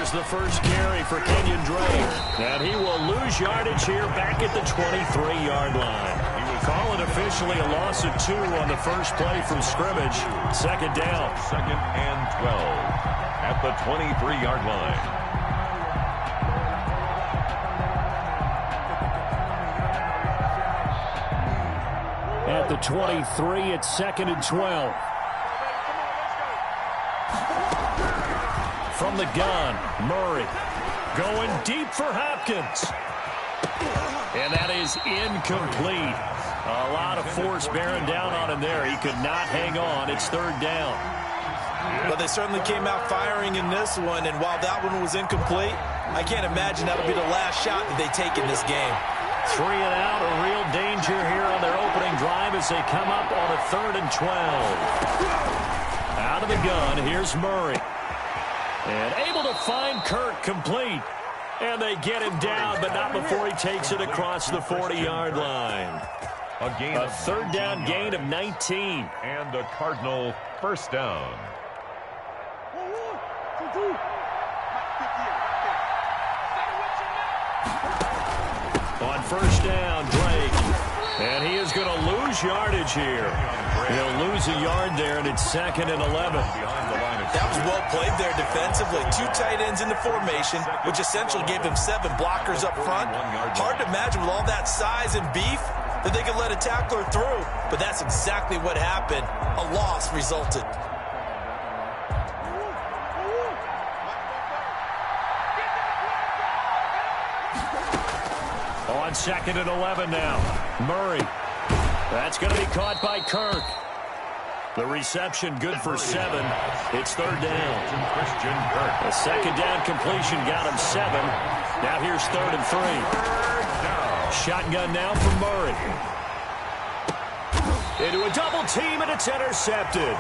There's the first carry for Kenyon Drake. And he will lose yardage here back at the 23-yard line. Call it officially a loss of 2 on the first play from scrimmage. Second down. 2nd and 12 at the 23-yard line. At the 23, it's 2nd and 12. From the gun, Murray going deep for Hopkins. And that is incomplete. A lot of force bearing down on him there. He could not hang on. It's 3rd down. But they certainly came out firing in this one, and while that one was incomplete, I can't imagine that'll be the last shot that they take in this game. 3 and out, a real danger here on their opening drive as they come up on a 3rd and 12. Out of the gun, here's Murray. And able to find Kirk complete. And they get him down, but not before he takes it across the 40-yard line. A 3rd down gain of 19. And a Cardinal first down. On first down, Drake. And he is going to lose yardage here. He'll lose a yard there, and it's 2nd and 11. That was well played there defensively. 2 tight ends in the formation, which essentially gave him 7 blockers up front. Hard to imagine with all that size and beef that they could let a tackler through. But that's exactly what happened. A loss resulted. On 2nd and 11 now. Murray. That's going to be caught by Kirk. The reception good for 7. It's 3rd down. Christian Kirk. A 2nd down completion got him 7. Now here's 3rd and 3. Shotgun now for Murray. Into a double team, and it's intercepted.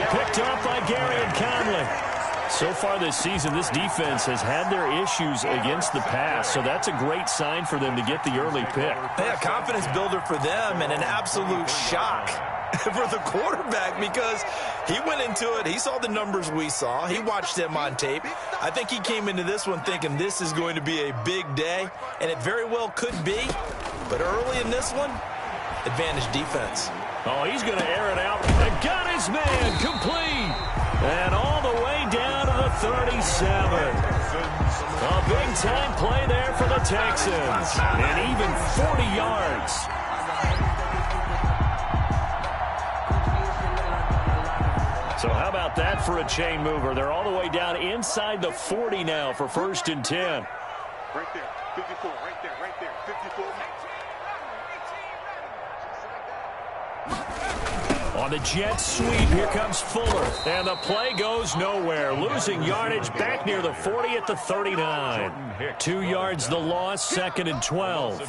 Picked off by Gary and Conley. So far this season, this defense has had their issues against the pass, so that's a great sign for them to get the early pick. Yeah, confidence builder for them and an absolute shock for the quarterback because he went into it. He saw the numbers we saw. He watched them on tape. I think he came into this one thinking this is going to be a big day, and it very well could be. But early in this one, advantage defense. Oh, he's going to air it out. And got his man complete. And all the way down to the 37. A big-time play there for the Texans. And even 40 yards. So how about that for a chain mover? They're all the way down inside the 40 now for 1st and 10. Right there, 54, right there, 54. On the jet sweep, here comes Fuller. And the play goes nowhere. Losing yardage back near the 40 at the 39. 2 yards the loss, 2nd and 12.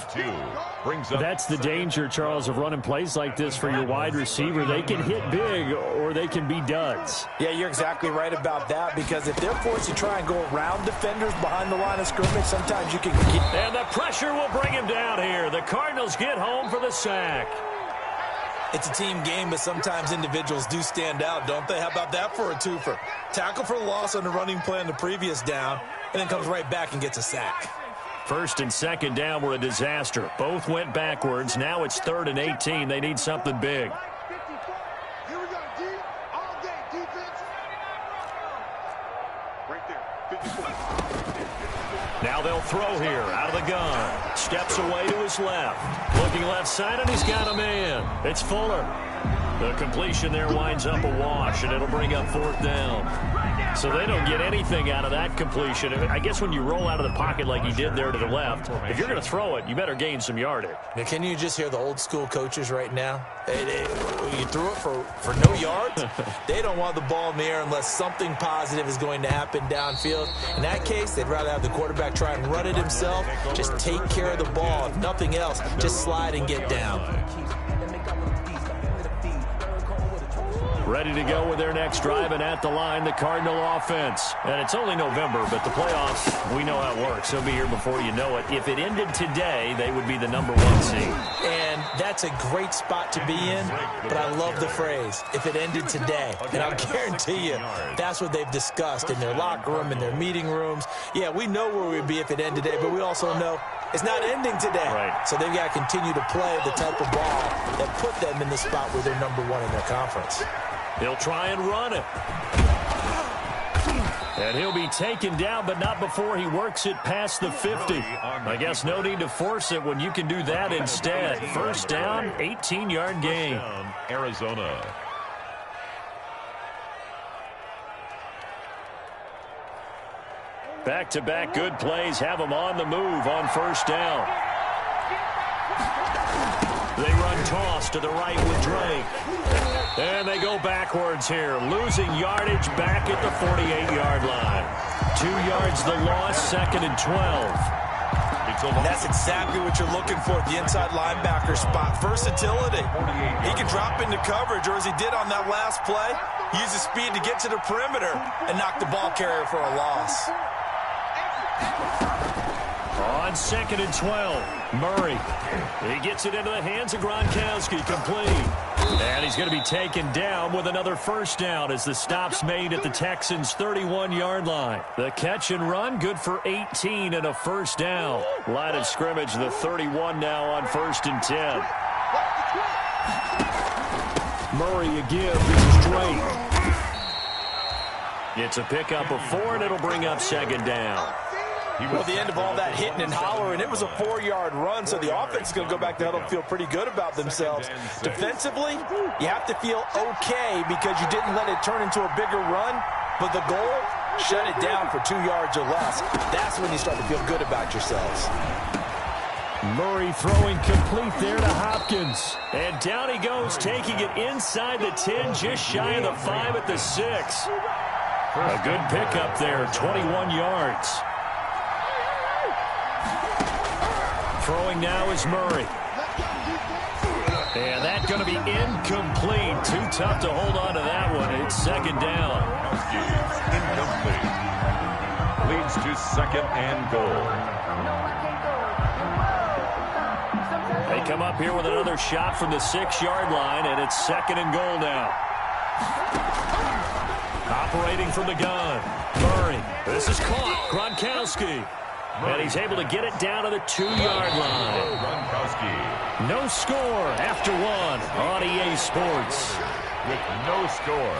That's the danger, Charles, of running plays like this for your wide receiver. They can hit big or they can be duds. Yeah, you're exactly right about that because if they're forced to try and go around defenders behind the line of scrimmage, sometimes you can get... And the pressure will bring him down here. The Cardinals get home for the sack. It's a team game, but sometimes individuals do stand out, don't they? How about that for a twofer? Tackle for loss on the running play on the previous down, and then comes right back and gets a sack. 1st and 2nd down were a disaster. Both went backwards. Now it's 3rd and 18. They need something big. Here we go, D. All day, defense. Right there, 54. Now they'll throw here out of the gun. Steps away to his left. Looking left side, and he's got a man. It's Fuller. The completion there winds up a wash, and it'll bring up 4th down. So they don't get anything out of that completion. I guess when you roll out of the pocket like he did there to the left, if you're going to throw it, you better gain some yardage. Now, can you just hear the old school coaches right now? You threw it for no yards. They don't want the ball in the air unless something positive is going to happen downfield. In that case, they'd rather have the quarterback try and run it himself. Just take care of the ball. If nothing else, just slide and get down. Ready to go with their next drive, and at the line, the Cardinal offense. And it's only November, but the playoffs, we know how it works. They'll be here before you know it. If it ended today, they would be the #1 seed. And that's a great spot to be in, but I love the phrase, if it ended today. And I'll guarantee you, that's what they've discussed in their locker room, in their meeting rooms. Yeah, we know where we'd be if it ended today, but we also know it's not ending today. Right. So they've got to continue to play the type of ball that put them in the spot where they're #1 in their conference. He'll try and run it. And he'll be taken down, but not before he works it past the 50. I guess no need to force it when you can do that instead. First down, 18-yard gain. Arizona. Back-to-back good plays have them on the move on first down. They run toss to the right with Drake. And they go backwards here, losing yardage back at the 48-yard line. 2 yards the loss, 2nd and 12. And that's exactly what you're looking for at the inside linebacker spot. Versatility. He can drop into coverage, or as he did on that last play, use his speed to get to the perimeter and knock the ball carrier for a loss. On 2nd and 12, Murray. He gets it into the hands of Gronkowski, complete. And he's going to be taken down with another first down as the stop's made at the Texans' 31-yard line. The catch and run, good for 18 and a first down. Line of scrimmage, the 31 now on 1st and 10. Murray again, this is Drake. It's a pickup of 4, and it'll bring up 2nd down. Well, the end of all that hitting and hollering, it was a 4-yard run, so the offense is going to go back to huddle and feel pretty good about themselves. Defensively, you have to feel okay because you didn't let it turn into a bigger run, but the goal, shut it down for 2 yards or less. That's when you start to feel good about yourselves. Murray throwing complete there to Hopkins. And down he goes, taking it inside the 10, just shy of the 5 at the 6. A good pickup there, 21 yards. Throwing now is Murray. And that's going to be incomplete. Too tough to hold on to that one. It's 2nd down. Incomplete. Leads to 2nd and goal. They come up here with another shot from the 6-yard line, and it's 2nd and goal now. Operating from the gun, Murray. This is caught. Gronkowski. And he's able to get it down to the 2-yard line. Gronkowski. No score after 1 on EA Sports. With no score.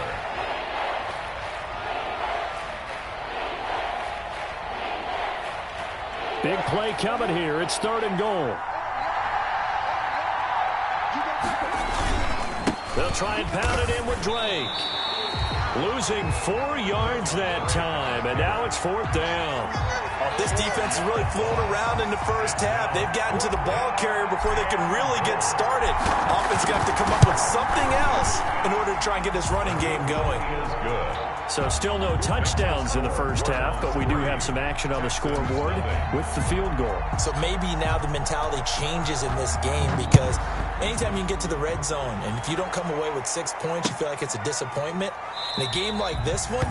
Big play coming here. It's 3rd and goal. They'll try and pound it in with Drake. Losing 4 yards that time, and now it's 4th down. This defense is really flown around in the first half. They've gotten to the ball carrier before they can really get started. Offense got to come up with something else in order to try and get this running game going. Is good. So still no touchdowns in the first half, but we do have some action on the scoreboard with the field goal. So maybe now the mentality changes in this game because anytime you can get to the red zone, and if you don't come away with 6 points, you feel like it's a disappointment. In a game like this one,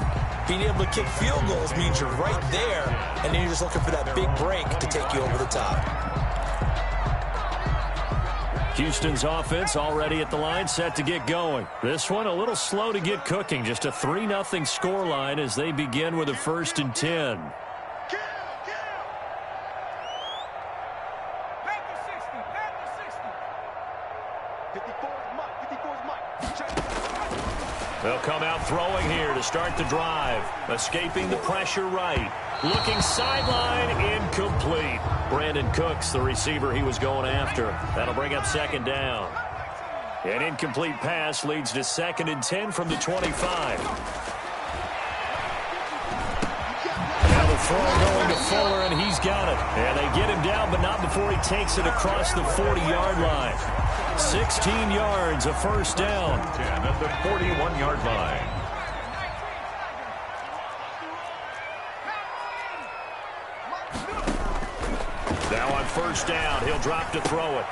being able to kick field goals means you're right there, and then you're just looking for that big break to take you over the top. Houston's offense already at the line, set to get going. This one a little slow to get cooking. Just a 3-0 score line as they begin with a 1st and 10. They'll come out throwing here to start the drive. Escaping the pressure right. Looking sideline, incomplete. Brandon Cooks, the receiver he was going after. That'll bring up 2nd down. An incomplete pass leads to 2nd and 10 from the 25. Now the throw going to Fuller, and he's got it. And they get him down, but not before he takes it across the 40-yard line. 16 yards, a first down. 10 at the 41-yard line. Now on first down, he'll drop to throw it.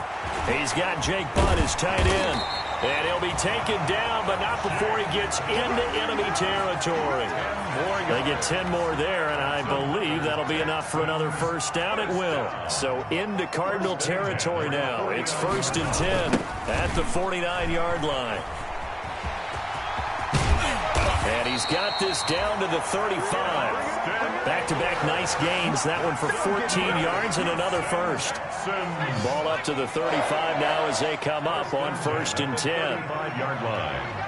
He's got Jake Butt as tight end. And he'll be taken down, but not before he gets into enemy territory. They get 10 more there, and I believe that'll be enough for another first down. It will. So into Cardinal territory now. It's 1st and 10 at the 49-yard line. And he's got this down to the 35. Back-to-back nice gains. That one for 14 yards and another first. Ball up to the 35 now as they come up on 1st and 10. 5-yard line.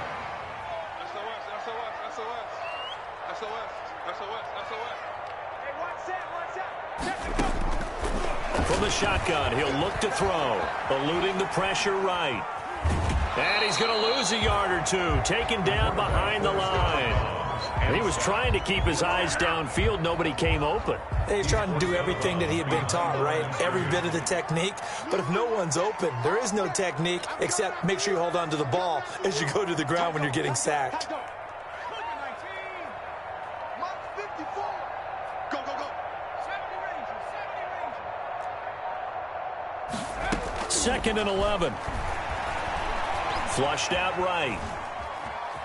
From the shotgun, he'll look to throw. Eluding the pressure right. And he's going to lose a yard or two. Taken down behind the line. He was trying to keep his eyes downfield. Nobody came open. He's trying to do everything that he had been taught, right? Every bit of the technique. But if no one's open, there is no technique except make sure you hold on to the ball as you go to the ground when you're getting sacked. Second and 11. Flushed out right.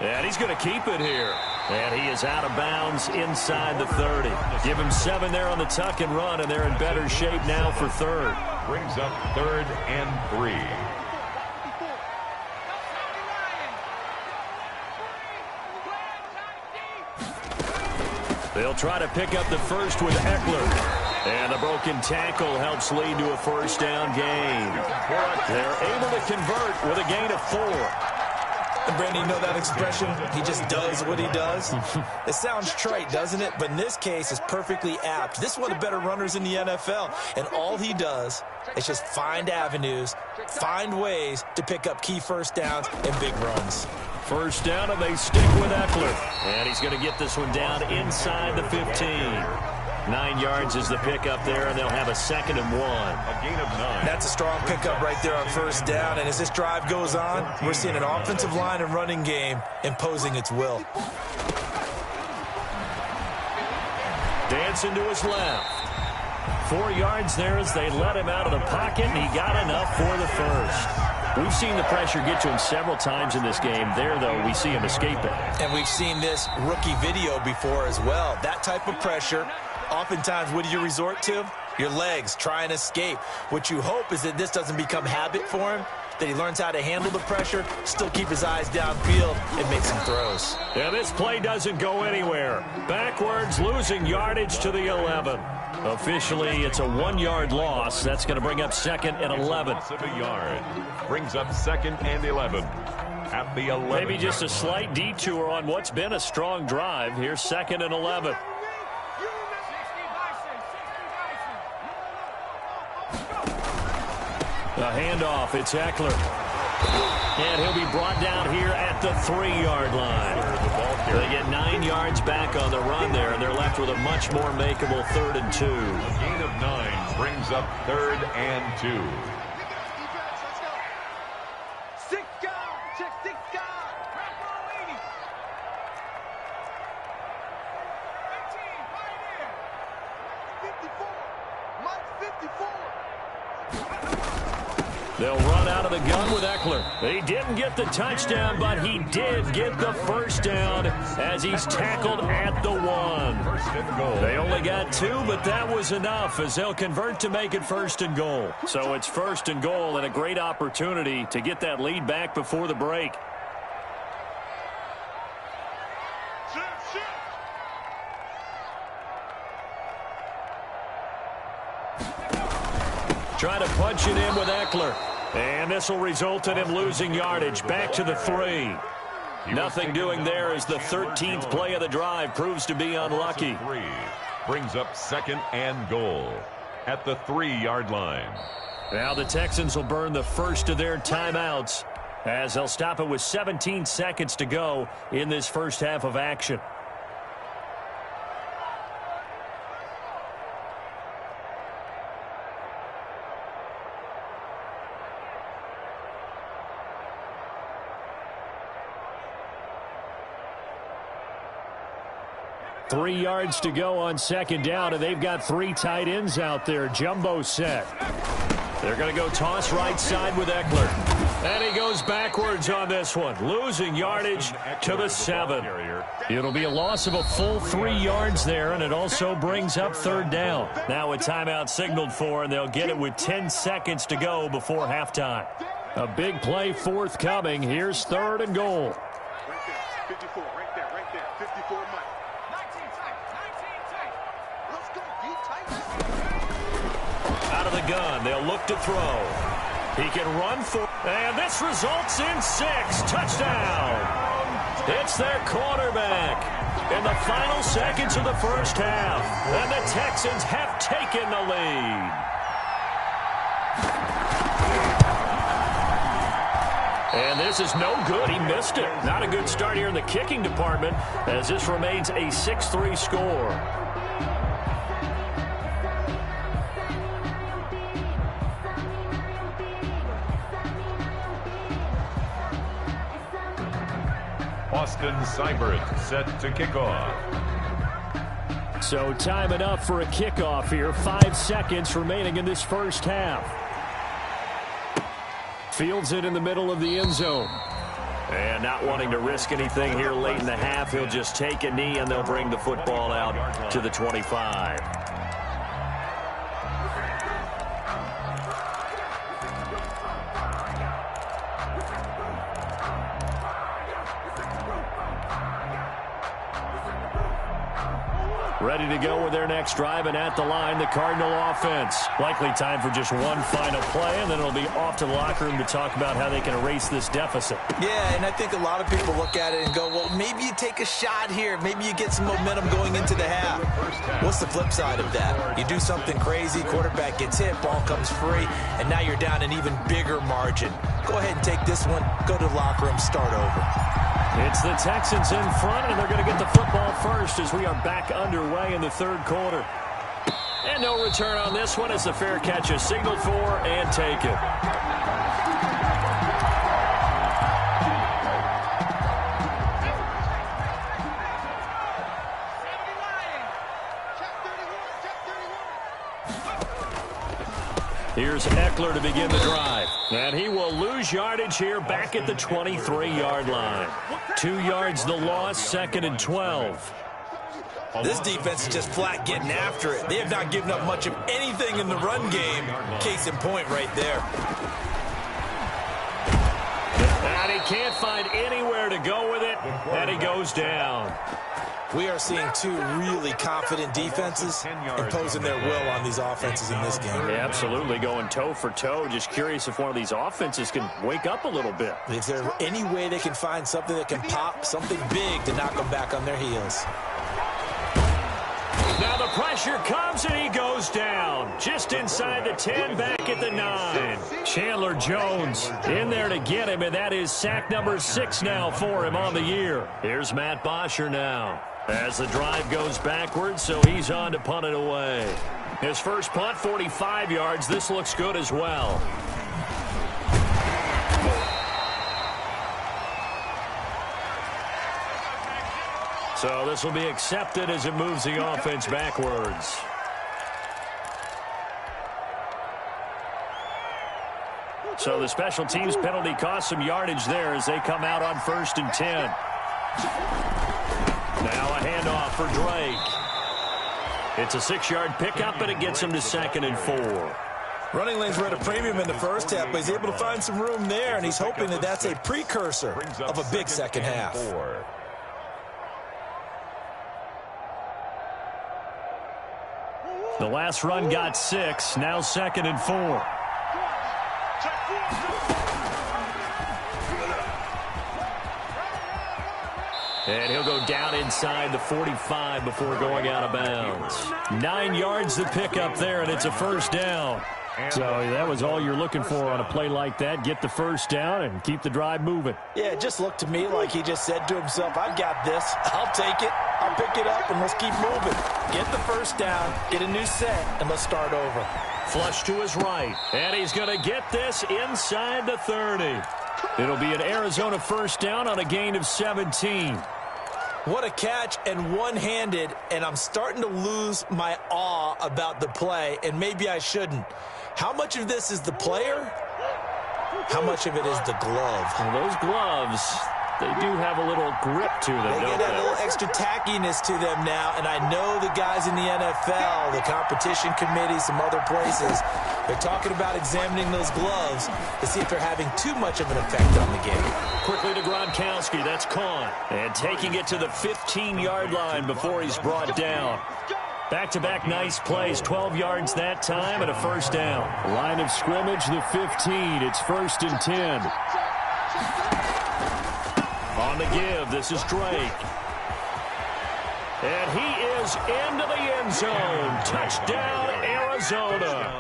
And he's going to keep it here. And he is out of bounds inside the 30. Give him 7 there on the tuck and run, and they're in better shape now for 3rd. Brings up 3rd and 3. They'll try to pick up the first with Eckler. And a broken tackle helps lead to a first down gain. They're able to convert with a gain of 4. And Brandon, you know that expression? He just does what he does. It sounds trite, doesn't it? But in this case, it's perfectly apt. This is one of the better runners in the NFL. And all he does is just find avenues, find ways to pick up key first downs and big runs. First down, and they stick with Eckler. And he's going to get this one down inside the 15. 9 yards is the pickup there, and they'll have a 2nd and 1. A gain of 9. That's a strong pickup right there on first down. And as this drive goes on, we're seeing an offensive line and running game imposing its will. Dancing to his left. 4 yards there as they let him out of the pocket, and he got enough for the first. We've seen the pressure get to him several times in this game. There, though, we see him escape it. And we've seen this rookie video before as well. That type of pressure, oftentimes, what do you resort to? Your legs, try and escape. What you hope is that this doesn't become habit for him, that he learns how to handle the pressure, still keep his eyes downfield, and make some throws. Yeah, this play doesn't go anywhere. Backwards, losing yardage to the 11. Officially, it's a 1-yard loss. That's going to bring up 2nd and 11. Loss of a yard. Brings up 2nd and 11. At the 11. Maybe just a slight detour on what's been a strong drive. Here's 2nd and 11. The handoff, it's Eckler. And he'll be brought down here at the 3-yard line. They get 9 yards back on the run there, and they're left with a much more makeable 3rd and 2. A gain of 9 brings up 3rd and 2. They'll run out of the gun with Eckler. He didn't get the touchdown, but he did get the first down as he's tackled at the 1. First and goal. They only got 2, but that was enough as they'll convert to make it 1st and goal. So it's 1st and goal and a great opportunity to get that lead back before the break. Trying to punch it in with Eckler. And this will result in him losing yardage back to the 3. Nothing doing there as the 13th play of the drive proves to be unlucky. 3 brings up 2nd and goal at the 3-yard line. Now the Texans will burn the first of their timeouts as they'll stop it with 17 seconds to go in this first half of action. Three yards to go on 2nd down, and they've got 3 tight ends out there. Jumbo set. They're going to go toss right side with Eckler. And he goes backwards on this one, losing yardage to the 7. It'll be a loss of a full 3 yards there, and it also brings up 3rd down. Now a timeout signaled for, and they'll get it with 10 seconds to go before halftime. A big play forthcoming. Here's 3rd and goal. Right there, 54, right there, 54 Mike. 19 tight. Let's go, D tight. Out of the gun, they'll look to throw. He can run for, and this results in 6. Touchdown. It's their quarterback in the final seconds of the first half, and the Texans have taken the lead. And this is no good. He missed it. Not a good start here in the kicking department, as this remains a 6-3 score. Austin Seibert set to kick off. So time enough for a kickoff here. 5 seconds remaining in this first half. Fields it in the middle of the end zone. And not wanting to risk anything here late in the half, he'll just take a knee and they'll bring the football out to the 25. Ready to go with their next drive, and at the line, the Cardinal offense. Likely time for just one final play, and then it'll be off to the locker room to talk about how they can erase this deficit. Yeah, and I think a lot of people look at it and go, well, maybe you take a shot here. Maybe you get some momentum going into the half. What's the flip side of that? You do something crazy, quarterback gets hit, ball comes free, and now you're down an even bigger margin. Go ahead and take this one, go to the locker room, start over. It's the Texans in front, and they're going to get the football first as we are back underway in the 3rd quarter. And no return on this one as the fair catch is signaled for and taken. Here's Eckler to begin the drive. And he will lose yardage here back at the 23-yard line. 2 yards the loss, 2nd and 12. This defense is just flat getting after it. They have not given up much of anything in the run game. Case in point right there. And he can't find anywhere to go with it, and he goes down. We are seeing 2 really confident defenses imposing their will on these offenses in this game. Yeah, absolutely, going toe for toe. Just curious if one of these offenses can wake up a little bit. Is there any way they can find something that can pop, something big to knock them back on their heels? Now the pressure comes, and he goes down. Just inside the 10, back at the 9. Chandler Jones in there to get him, and that is sack number 6 now for him on the year. Here's Matt Bosher now, as the drive goes backwards, so he's on to punt it away. His first punt, 45 yards. This looks good as well. So this will be accepted as it moves the offense backwards. So the special teams penalty cost some yardage there as they come out on 1st and 10. Now a handoff for Drake. It's a 6-yard pickup, but it gets him to 2nd and 4. Running lanes were at a premium in the first half, but he's able to find some room there, and he's hoping that that's a precursor of a big second half. The last run got 6, now 2nd and 4. And he'll go down inside the 45 before going out of bounds. 9 yards to pick up there, and it's a 1st down. So that was all you're looking for on a play like that. Get the 1st down and keep the drive moving. Yeah, it just looked to me like he just said to himself, I've got this. I'll take it. I'll pick it up, and let's keep moving. Get the 1st down, get a new set, and let's start over. Flush to his right, and he's going to get this inside the 30. It'll be an Arizona 1st down on a gain of 17. What a catch, and one-handed, and I'm starting to lose my awe about the play, and maybe I shouldn't. How much of this is the player? How much of it is the glove? Well, those gloves, they do have a little grip to them, They don't get they? a little extra tackiness to them now, and I know the guys in the NFL, the competition committee, some other places, they're talking about examining those gloves to see if they're having too much of an effect on the game. Quickly to Gronkowski, that's caught. And taking it to the 15-yard line before he's brought down. Back-to-back nice plays, 12 yards that time and a first down. Line of scrimmage, the 15. It's 1st and 10. On the give, this is Drake. And he is into the end zone. Touchdown, Arizona.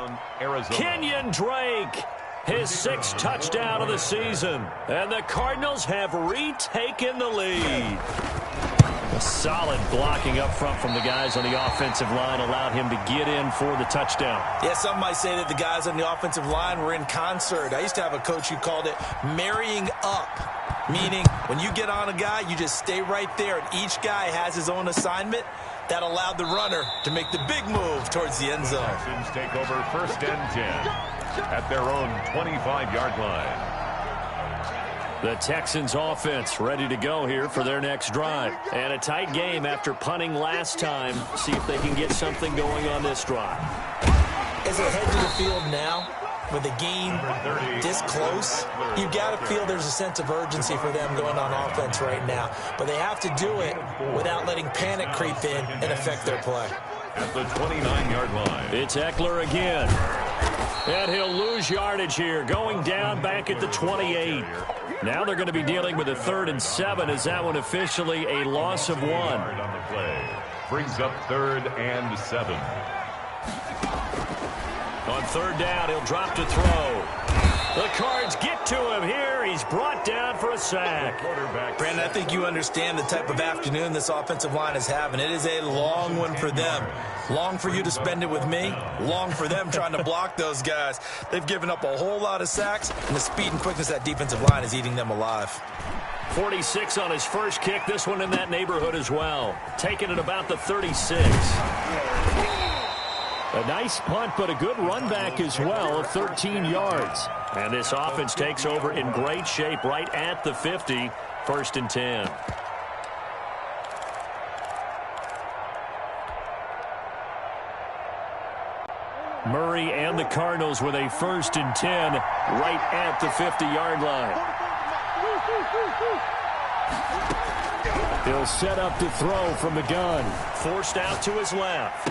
Kenyon Drake, his 6th touchdown of the season. And the Cardinals have retaken the lead. A solid blocking up front from the guys on the offensive line allowed him to get in for the touchdown. Yeah, some might say that the guys on the offensive line were in concert. I used to have a coach who called it marrying up, meaning when you get on a guy, you just stay right there, and each guy has his own assignment. That allowed the runner to make the big move towards the end zone. Texans take over 1st and 10 at their own 25-yard line. The Texans offense ready to go here for their next drive. And a tight game after punting last time. See if they can get something going on this drive. As they head to the field now, with the game this close, you've got to feel there's a sense of urgency for them going on offense right now. But they have to do it without letting panic creep in and affect their play. At the 29-yard line. It's Eckler again. And he'll lose yardage here, going down back at the 28. Now they're going to be dealing with a 3rd and 7. Is that one officially a loss of 1? On the play. Brings up 3rd and 7. On 3rd down, he'll drop to throw. The Cards get to him here. He's brought down for a sack. Brandon, I think you understand the type of afternoon this offensive line is having. It is a long one for them. Long for you to spend it with me. Long for them trying to block those guys. They've given up a whole lot of sacks, and the speed and quickness of that defensive line is eating them alive. 46 on his first kick. This one in that neighborhood as well. Taking it about the 36. A nice punt, but a good run back as well of 13 yards. And this offense takes over in great shape right at the 50. 1st and 10. Murray and the Cardinals with a 1st and 10 right at the 50-yard line. He'll set up to throw from the gun. Forced out to his left.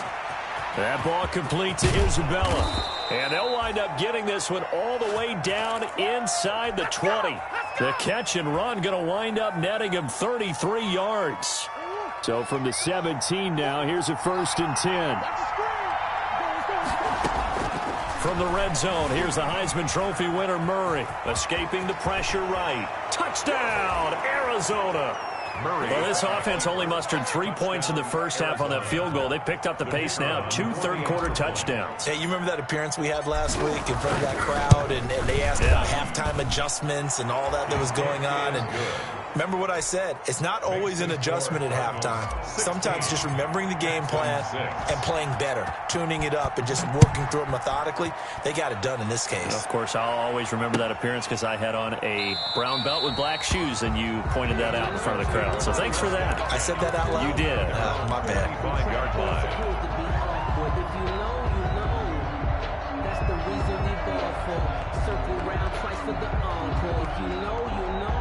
That ball complete to Isabella. And they'll wind up getting this one all the way down inside the 20. The catch and run going to wind up netting him 33 yards. So from the 17 now, here's a 1st and 10. From the red zone, here's the Heisman Trophy winner, Murray. Escaping the pressure right. Touchdown, Arizona. Murray. Well, this offense only mustered 3 points in the first half on that field goal. They picked up the pace now. 2 third-quarter touchdowns. Hey, you remember that appearance we had last week in front of that crowd, and they asked about halftime adjustments and all that was going on, and remember what I said. It's not always an adjustment at halftime. Sometimes just remembering the game plan and playing better, tuning it up and just working through it methodically. They got it done in this case. Of course, I'll always remember that appearance because I had on a brown belt with black shoes, and you pointed that out in front of the crowd. So thanks for that. I said that out loud? You did. Oh, my bad. 25-yard line. If you know, you know. That's the reason we ball for. Circle round twice for the encore. If you know, you know.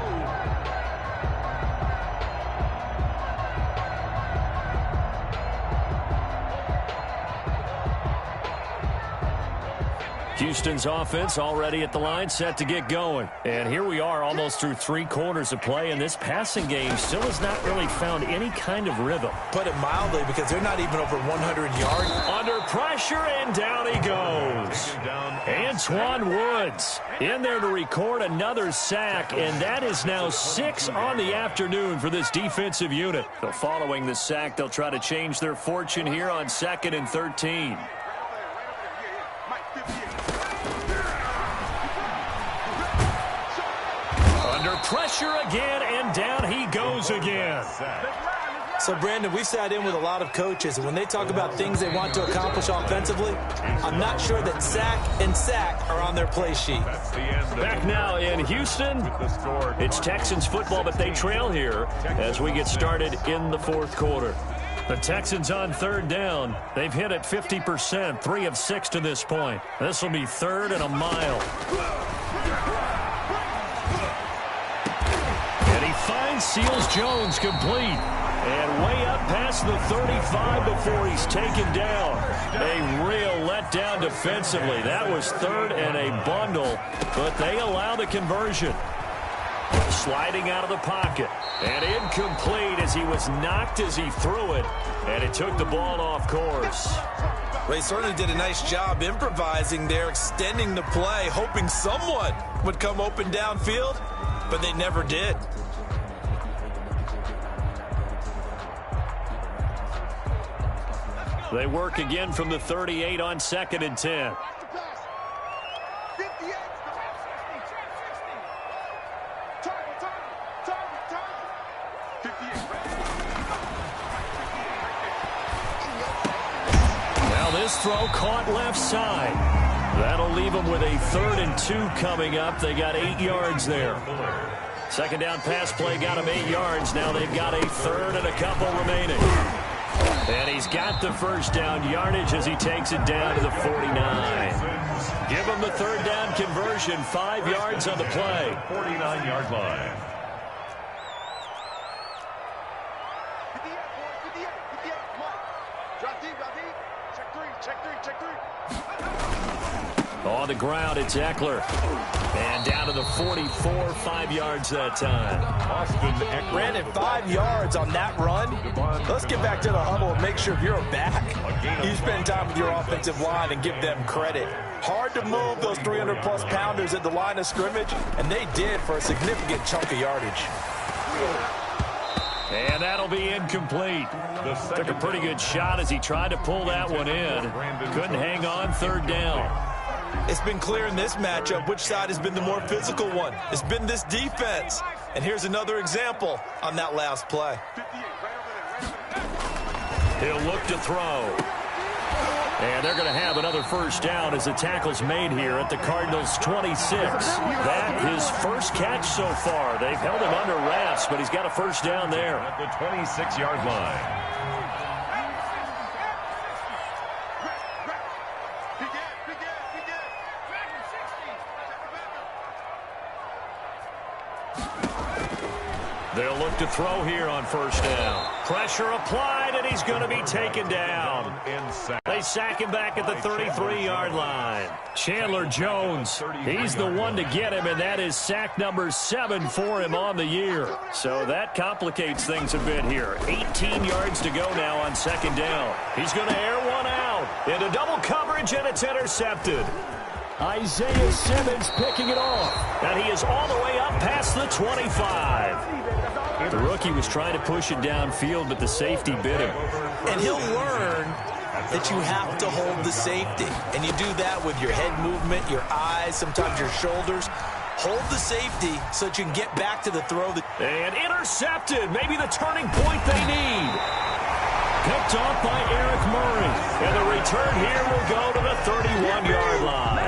Houston's offense already at the line, set to get going. And here we are almost through 3 quarters of play, and this passing game still has not really found any kind of rhythm. Put it mildly, because they're not even over 100 yards. Under pressure, and down he goes. Antoine Woods in there to record another sack, and that is now 6 on the afternoon for this defensive unit. So following the sack, they'll try to change their fortune here on 2nd and 13. Under pressure again, and down he goes again. So, Brandon, we sat in with a lot of coaches, and when they talk about things they want to accomplish offensively, I'm not sure that sack and sack are on their play sheet. Back now in Houston, it's Texans football, but they trail here as we get started in the fourth quarter. The Texans on third down. They've hit it 50%, 3 of 6 to this point. This will be third and a mile. And he finds Seals-Jones complete. And way up past the 35 before he's taken down. A real letdown defensively. That was third and a bundle, but they allow the conversion. Sliding out of the pocket. And incomplete as he was knocked as he threw it. And it took the ball off course. Well, he certainly did a nice job improvising there, extending the play, hoping someone would come open downfield, but they never did. They work again from the 38 on 2nd and 10. Now this throw caught left side. That'll leave them with a 3rd and 2 coming up. They got 8 yards there. Second down pass play got them 8 yards. Now they've got a 3rd and a couple remaining. And he's got the first down yardage as he takes it down to the 49. Give him the 3rd down conversion, 5 yards on the play. 49-yard line. On the ground, it's Eckler. And down to the 44, 5 yards that time. Brandon, 5 yards on that run. Let's get back to the huddle and make sure if you're back, you spend time with your offensive line and give them credit. Hard to move those 300-plus pounders at the line of scrimmage, and they did for a significant chunk of yardage. And that'll be incomplete. Took a pretty good shot as he tried to pull that one in. Couldn't hang on 3rd down. It's been clear in this matchup which side has been the more physical one. It's been this defense. And here's another example on that last play. He'll look to throw. And they're going to have another first down as the tackle's made here at the Cardinals' 26. That his first catch so far. They've held him under wraps, but he's got a first down there. At the 26-yard line. They'll look to throw here on first down. Pressure applied, and he's going to be taken down. They sack him back at the 33-yard line. Chandler Jones, he's the one to get him, and that is sack number 7 for him on the year. So that complicates things a bit here. 18 yards to go now on 2nd down. He's going to air one out into double coverage, and it's intercepted. Isaiah Simmons picking it off. And he is all the way up past the 25. The rookie was trying to push it downfield, but the safety bit him. And he'll learn that you have to hold the safety. And you do that with your head movement, your eyes, sometimes your shoulders. Hold the safety so that you can get back to the throw. And intercepted. Maybe the turning point they need. Picked off by Eric Murray. And the return here will go to the 31-yard line.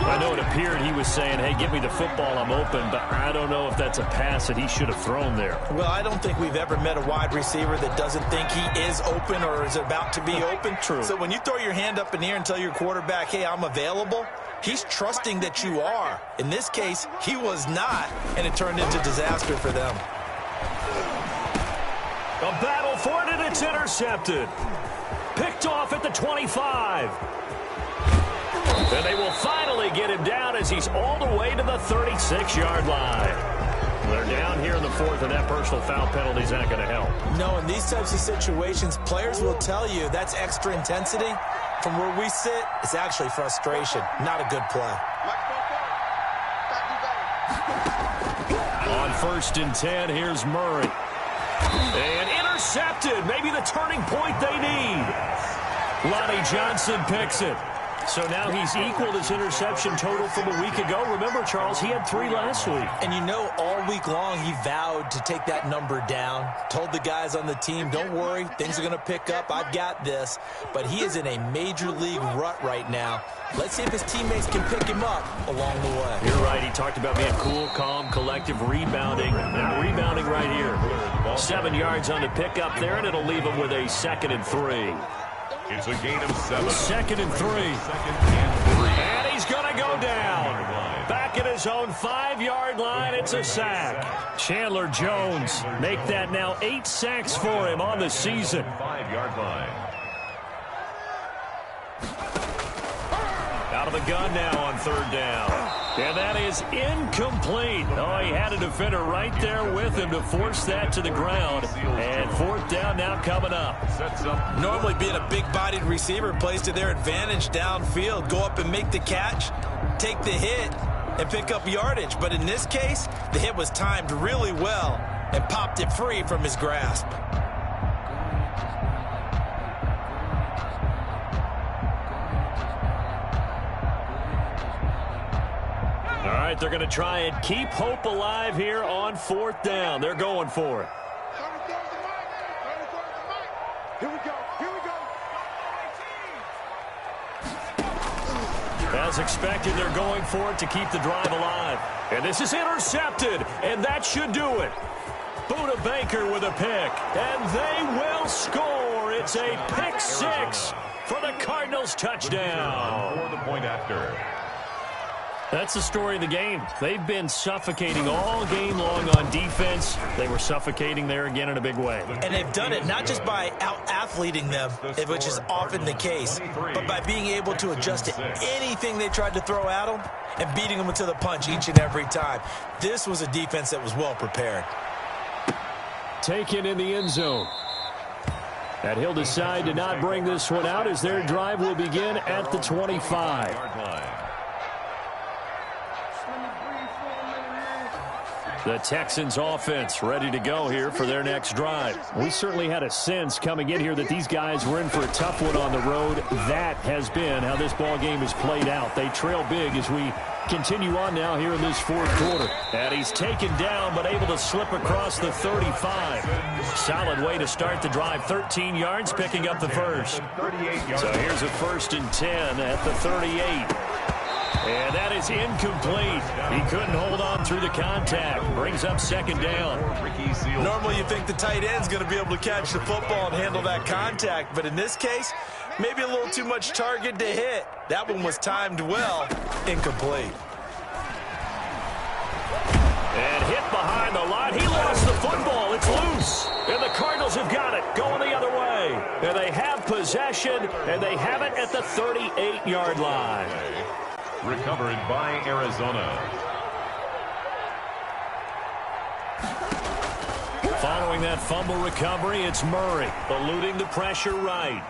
I know it appeared he was saying, hey, give me the football, I'm open, but I don't know if that's a pass that he should have thrown there. Well, I don't think we've ever met a wide receiver that doesn't think he is open or is about to be open. True. So when you throw your hand up in the air and tell your quarterback, hey, I'm available, he's trusting that you are. In this case, he was not, and it turned into disaster for them. A battle for it, and it's intercepted. Picked off at the 25. And they will finally get him down as he's all the way to the 36-yard line. They're down here in the 4th, and that personal foul penalty is not going to help. No, in these types of situations, players will tell you that's extra intensity. From where we sit, it's actually frustration, not a good play. On 1st and 10, here's Murray. And intercepted. Maybe the turning point they need. Lonnie Johnson picks it. So now he's equaled his interception total from a week ago. Remember, Charles, he had 3 last week. And you know, all week long he vowed to take that number down. Told the guys on the team, don't worry, things are going to pick up. I've got this. But he is in a major league rut right now. Let's see if his teammates can pick him up along the way. You're right. He talked about being cool, calm, collective, rebounding. And rebounding right here. 7 yards on the pickup there, and it'll leave him with a 2nd and 3. It's a gain of 7. 2nd and 3. 2nd and 3. And he's going to go down. Back at his own 5-yard line, it's a sack. Chandler Jones make that now 8 sacks for him on the season. 5-yard line. Out of the gun now on 3rd down. And that is incomplete. Oh, he had a defender right there with him to force that to the ground. And 4th down now coming up. Sets up. Normally being a big-bodied receiver plays to their advantage downfield. Go up and make the catch, take the hit, and pick up yardage. But in this case, the hit was timed really well and popped it free from his grasp. All right, they're going to try and keep hope alive here on 4th down. They're going for it. Here we go. Here we go. As expected, they're going for it to keep the drive alive. And this is intercepted, and that should do it. Buda Baker with a pick, and they will score. It's a pick 6 for the Cardinals touchdown. For the point after. That's the story of the game. They've been suffocating all game long on defense. They were suffocating there again in a big way. And they've done it not just by out-athleting them, which is often the case, but by being able to adjust to anything they tried to throw at them and beating them to the punch each and every time. This was a defense that was well prepared. Taken in the end zone. And he'll decide to not bring this one out as their drive will begin at the 25. The Texans offense ready to go here for their next drive. We certainly had a sense coming in here that these guys were in for a tough one on the road. That has been how this ball game has played out. They trail big as we continue on now here in this 4th quarter. And he's taken down but able to slip across the 35. Solid way to start the drive. 13 yards picking up the first. So here's a 1st and 10 at the 38. And that is incomplete. He couldn't hold on through the contact. Brings up 2nd down. Normally you think the tight end's going to be able to catch the football and handle that contact. But in this case, maybe a little too much target to hit. That one was timed well. Incomplete. And hit behind the line. He lost the football. It's loose. And the Cardinals have got it. Going the other way. And they have possession. And they have it at the 38-yard line. Recovered by Arizona. Following that fumble recovery, it's Murray eluding the pressure right.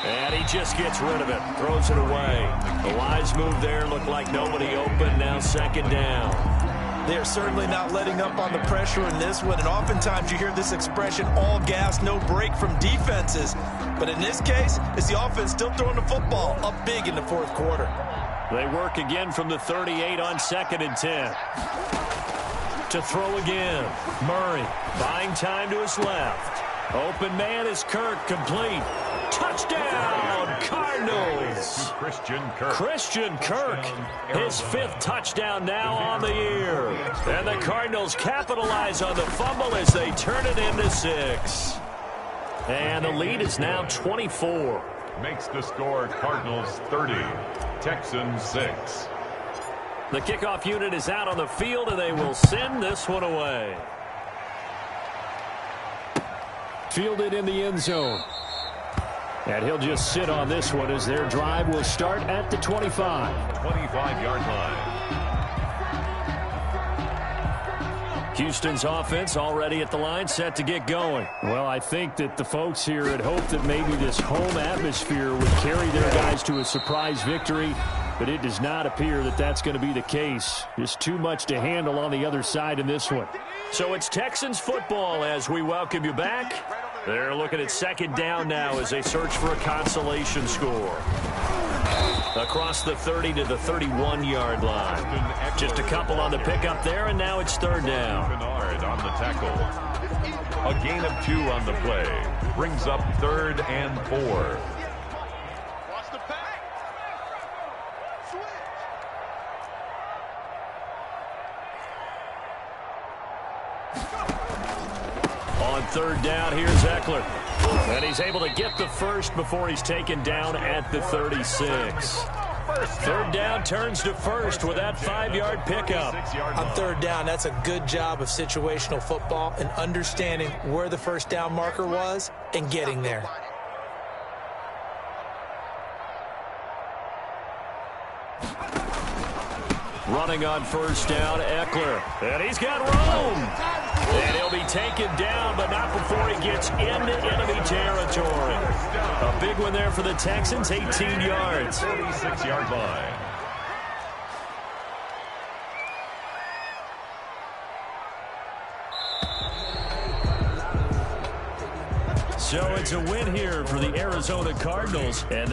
And he just gets rid of it. Throws it away. The wise move there. Looked like nobody open. Now 2nd down. They are certainly not letting up on the pressure in this one. And oftentimes you hear this expression, all gas, no break from defenses. But in this case, it's the offense still throwing the football up big in the 4th quarter. They work again from the 38 on 2nd and 10. To throw again. Murray buying time to his left. Open man is Kirk, complete. Touchdown, Cardinals. Christian Kirk. Christian Kirk, his 5th touchdown now on the year. And the Cardinals capitalize on the fumble as they turn it into 6. And the lead is now 24. Makes the score Cardinals 30, Texans 6. The kickoff unit is out on the field, and they will send this one away. Fielded in the end zone. And he'll just sit on this one as their drive will start at the 25. 25-yard line. Houston's offense already at the line, set to get going. Well, I think that the folks here had hoped that maybe this home atmosphere would carry their guys to a surprise victory, but it does not appear that that's going to be the case. Just too much to handle on the other side in this one. So it's Texans football as we welcome you back. They're looking at 2nd down now as they search for a consolation score. across the 30 to the 31-yard line. Just a couple on the pickup there, and now it's third down. Bernard on the tackle. A gain of 2 on the play. Brings up 3rd and 4. Watch the pack. Switch. On third down, here's Eckler. And he's able to get the first before he's taken down at the 36. Third down turns to first with that 5-yard pickup. On third down, that's a good job of situational football and understanding where the first down marker was and getting there. Running on first down, Eckler. And he's got room. And he'll be taken down, but not before he gets into enemy territory. A big one there for the Texans, 18 yards. 36-yard line. So it's a win here for the Arizona Cardinals. And